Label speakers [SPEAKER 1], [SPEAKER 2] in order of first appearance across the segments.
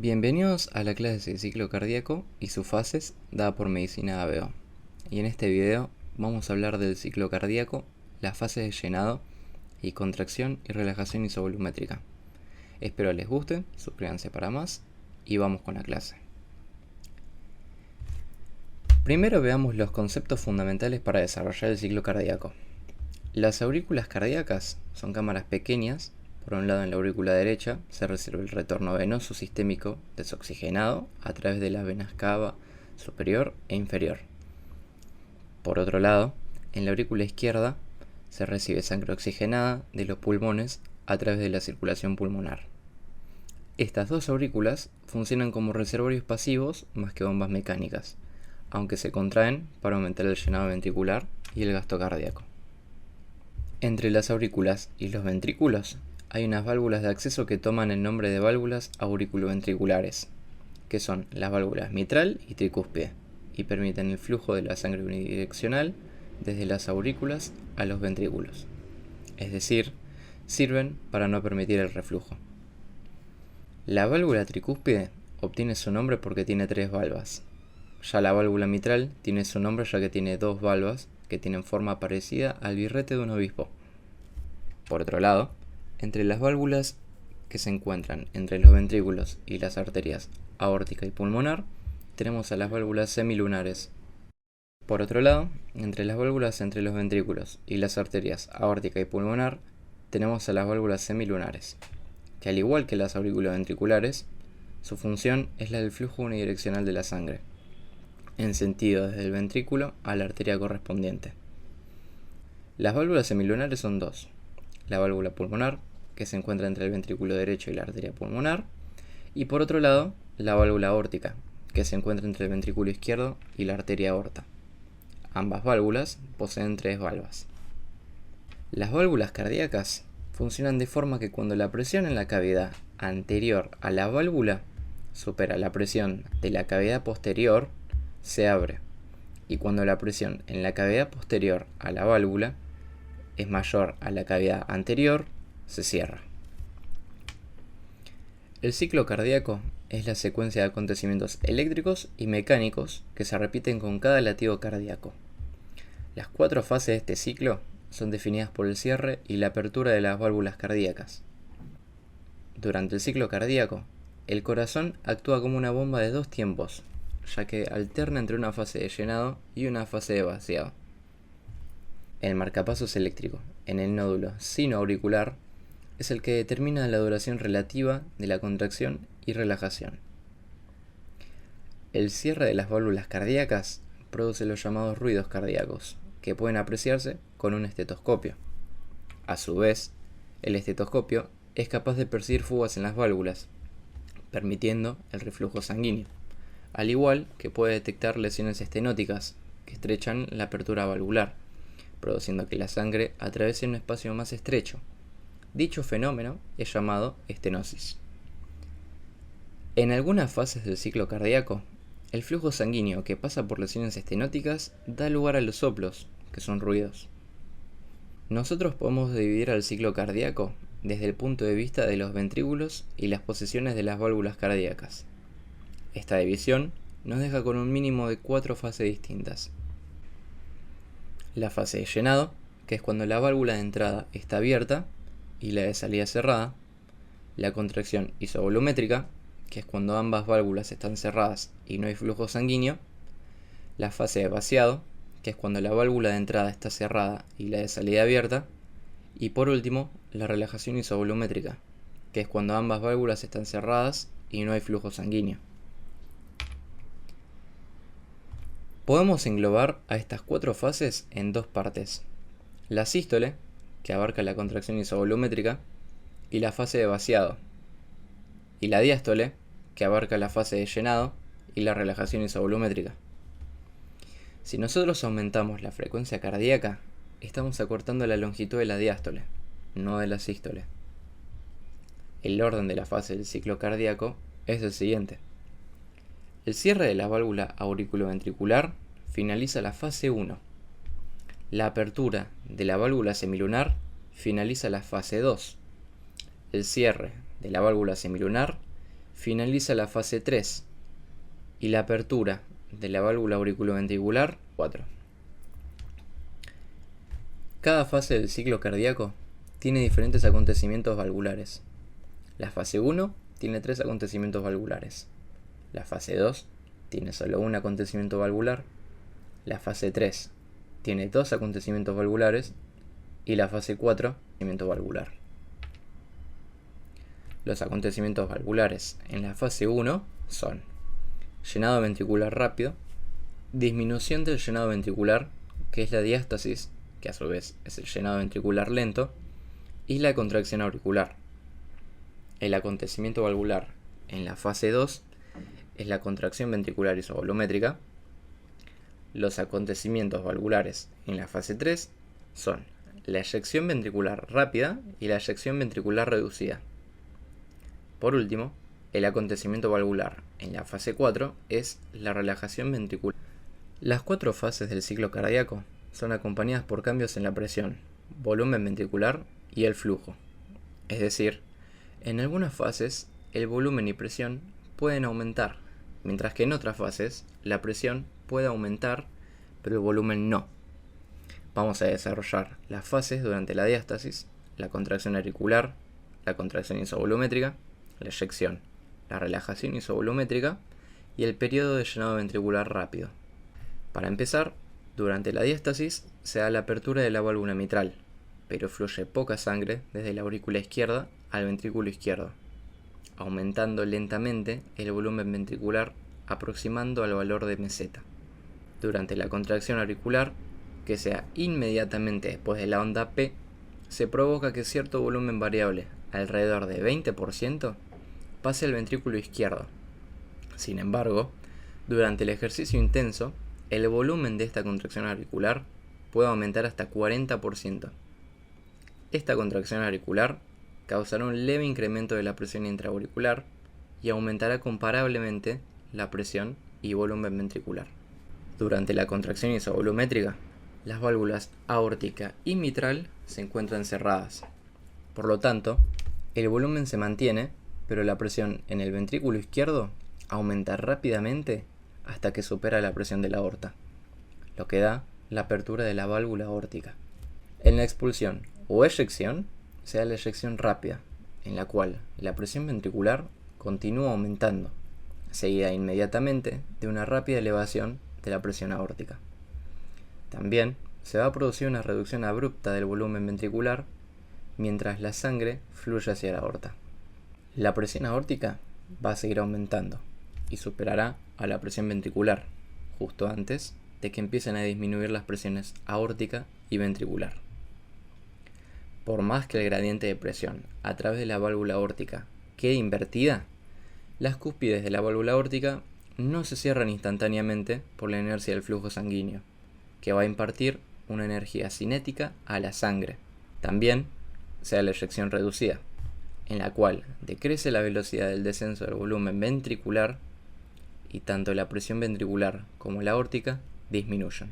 [SPEAKER 1] Bienvenidos a la clase de ciclo cardíaco y sus fases dada por Medicina ABO. Y en este video vamos a hablar del ciclo cardíaco, las fases de llenado y contracción y relajación isovolumétrica. Espero les guste, suscríbanse para más y vamos con la clase. Primero veamos los conceptos fundamentales para desarrollar el ciclo cardíaco. Las aurículas cardíacas son cámaras pequeñas. Por un lado, en la aurícula derecha se recibe el retorno venoso sistémico desoxigenado a través de las venas cava superior e inferior. Por otro lado, en la aurícula izquierda se recibe sangre oxigenada de los pulmones a través de la circulación pulmonar. Estas dos aurículas funcionan como reservorios pasivos más que bombas mecánicas, aunque se contraen para aumentar el llenado ventricular y el gasto cardíaco. Entre las aurículas y los ventrículos hay unas válvulas de acceso que toman el nombre de válvulas auriculoventriculares, que son las válvulas mitral y tricúspide, y permiten el flujo de la sangre unidireccional desde las aurículas a los ventrículos. Es decir, sirven para no permitir el reflujo. La válvula tricúspide obtiene su nombre porque tiene tres valvas. Ya la válvula mitral tiene su nombre ya que tiene dos valvas que tienen forma parecida al birrete de un obispo. Por otro lado, entre las válvulas que se encuentran entre los ventrículos y las arterias aórtica y pulmonar, tenemos a las válvulas semilunares. Por otro lado, entre las válvulas entre los ventrículos y las arterias aórtica y pulmonar, tenemos a las válvulas semilunares, que al igual que las auriculoventriculares, su función es la del flujo unidireccional de la sangre, en sentido desde el ventrículo a la arteria correspondiente. Las válvulas semilunares son dos: la válvula pulmonar, que se encuentra entre el ventrículo derecho y la arteria pulmonar, y por otro lado, la válvula aórtica, que se encuentra entre el ventrículo izquierdo y la arteria aorta. Ambas válvulas poseen tres valvas. Las válvulas cardíacas funcionan de forma que cuando la presión en la cavidad anterior a la válvula supera la presión de la cavidad posterior, se abre, y cuando la presión en la cavidad posterior a la válvula es mayor a la cavidad anterior, se cierra. El ciclo cardíaco es la secuencia de acontecimientos eléctricos y mecánicos que se repiten con cada latido cardíaco. Las cuatro fases de este ciclo son definidas por el cierre y la apertura de las válvulas cardíacas. Durante el ciclo cardíaco, el corazón actúa como una bomba de dos tiempos, ya que alterna entre una fase de llenado y una fase de vaciado. El marcapasos eléctrico en el nódulo sinoauricular es el que determina la duración relativa de la contracción y relajación. El cierre de las válvulas cardíacas produce los llamados ruidos cardíacos, que pueden apreciarse con un estetoscopio. A su vez, el estetoscopio es capaz de percibir fugas en las válvulas, permitiendo el reflujo sanguíneo, al igual que puede detectar lesiones estenóticas que estrechan la apertura valvular, produciendo que la sangre atraviese un espacio más estrecho. Dicho fenómeno es llamado estenosis. En algunas fases del ciclo cardíaco, el flujo sanguíneo que pasa por lesiones estenóticas da lugar a los soplos, que son ruidos. Nosotros podemos dividir al ciclo cardíaco desde el punto de vista de los ventrículos y las posiciones de las válvulas cardíacas. Esta división nos deja con un mínimo de cuatro fases distintas. La fase de llenado, que es cuando la válvula de entrada está abierta y la de salida cerrada. La contracción isovolumétrica, que es cuando ambas válvulas están cerradas y no hay flujo sanguíneo. La fase de vaciado, que es cuando la válvula de entrada está cerrada y la de salida abierta. Y por último, la relajación isovolumétrica, que es cuando ambas válvulas están cerradas y no hay flujo sanguíneo. Podemos englobar a estas cuatro fases en dos partes: la sístole, que abarca la contracción isovolumétrica, y la fase de vaciado, y la diástole, que abarca la fase de llenado y la relajación isovolumétrica. Si nosotros aumentamos la frecuencia cardíaca, estamos acortando la longitud de la diástole, no de la sístole. El orden de la fase del ciclo cardíaco es el siguiente. El cierre de la válvula auriculoventricular finaliza la fase 1. La apertura de la válvula semilunar finaliza la fase 2. El cierre de la válvula semilunar finaliza la fase 3 y la apertura de la válvula auriculoventricular 4. Cada fase del ciclo cardíaco tiene diferentes acontecimientos valvulares. La fase 1 tiene 3 acontecimientos valvulares. La fase 2 tiene solo un acontecimiento valvular. La fase 3 tiene 2 acontecimientos valvulares. Y la fase 4, acontecimiento valvular. Los acontecimientos valvulares en la fase 1 son llenado ventricular rápido, disminución del llenado ventricular, que es la diástasis, que a su vez es el llenado ventricular lento, y la contracción auricular. El acontecimiento valvular en la fase 2 es la contracción ventricular isovolumétrica. Los acontecimientos valvulares en la fase 3 son la eyección ventricular rápida y la eyección ventricular reducida. Por último, el acontecimiento valvular en la fase 4 es la relajación ventricular. Las 4 fases del ciclo cardíaco son acompañadas por cambios en la presión, volumen ventricular y el flujo. Es decir, en algunas fases el volumen y presión pueden aumentar, mientras que en otras fases la presión puede aumentar, pero el volumen no. Vamos a desarrollar las fases durante la diástasis, la contracción auricular, la contracción isovolumétrica, la eyección, la relajación isovolumétrica y el periodo de llenado ventricular rápido. Para empezar, durante la diástasis se da la apertura de la válvula mitral, pero fluye poca sangre desde la aurícula izquierda al ventrículo izquierdo, aumentando lentamente el volumen ventricular aproximando al valor de meseta. Durante la contracción auricular, que sea inmediatamente después de la onda P, se provoca que cierto volumen variable, alrededor de 20%, pase al ventrículo izquierdo. Sin embargo, durante el ejercicio intenso, el volumen de esta contracción auricular puede aumentar hasta 40%. Esta contracción auricular causará un leve incremento de la presión intraauricular y aumentará comparablemente la presión y volumen ventricular. Durante la contracción isovolumétrica, las válvulas aórtica y mitral se encuentran cerradas. Por lo tanto, el volumen se mantiene, pero la presión en el ventrículo izquierdo aumenta rápidamente hasta que supera la presión de la aorta, lo que da la apertura de la válvula aórtica. En la expulsión o eyección se da la eyección rápida, en la cual la presión ventricular continúa aumentando, seguida inmediatamente de una rápida elevación de la presión aórtica. También se va a producir una reducción abrupta del volumen ventricular mientras la sangre fluye hacia la aorta. La presión aórtica va a seguir aumentando y superará a la presión ventricular justo antes de que empiecen a disminuir las presiones aórtica y ventricular. Por más que el gradiente de presión a través de la válvula aórtica quede invertida, las cúspides de la válvula aórtica no se cierran instantáneamente por la inercia del flujo sanguíneo, que va a impartir una energía cinética a la sangre. También se da la eyección reducida, en la cual decrece la velocidad del descenso del volumen ventricular y tanto la presión ventricular como la aórtica disminuyen.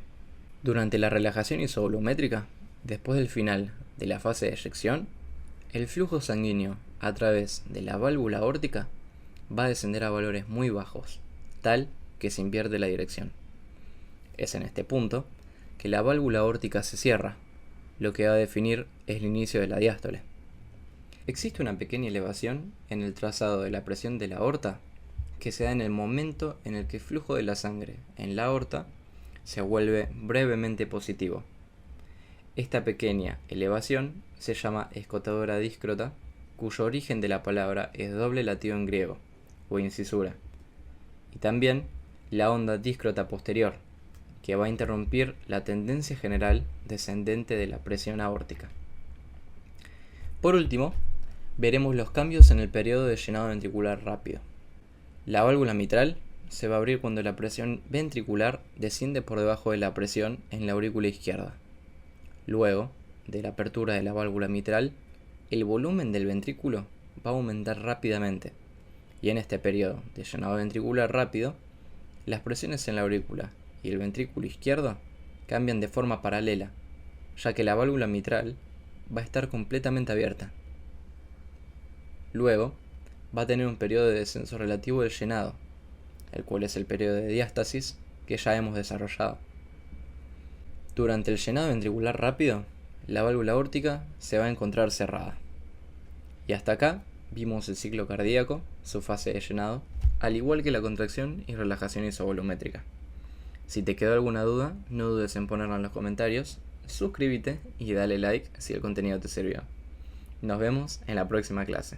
[SPEAKER 1] Durante la relajación isovolumétrica, después del final de la fase de eyección, el flujo sanguíneo a través de la válvula aórtica va a descender a valores muy bajos, tal que se invierte la dirección. Es en este punto que la válvula aórtica se cierra, lo que va a definir el inicio de la diástole. Existe una pequeña elevación en el trazado de la presión de la aorta que se da en el momento en el que el flujo de la sangre en la aorta se vuelve brevemente positivo. Esta pequeña elevación se llama escotadura díscrota, cuyo origen de la palabra es doble latido en griego, o incisura, y también la onda díscrota posterior, que va a interrumpir la tendencia general descendente de la presión aórtica. Por último, veremos los cambios en el periodo de llenado ventricular rápido. La válvula mitral se va a abrir cuando la presión ventricular desciende por debajo de la presión en la aurícula izquierda. Luego de la apertura de la válvula mitral, el volumen del ventrículo va a aumentar rápidamente, y en este periodo de llenado ventricular rápido, las presiones en la aurícula y el ventrículo izquierdo cambian de forma paralela, ya que la válvula mitral va a estar completamente abierta. Luego, va a tener un periodo de descenso relativo del llenado, el cual es el periodo de diástasis que ya hemos desarrollado. Durante el llenado ventricular rápido, la válvula aórtica se va a encontrar cerrada. Y hasta acá vimos el ciclo cardíaco, su fase de llenado, al igual que la contracción y relajación isovolumétrica. Si te quedó alguna duda, no dudes en ponerla en los comentarios, suscríbete y dale like si el contenido te sirvió. Nos vemos en la próxima clase.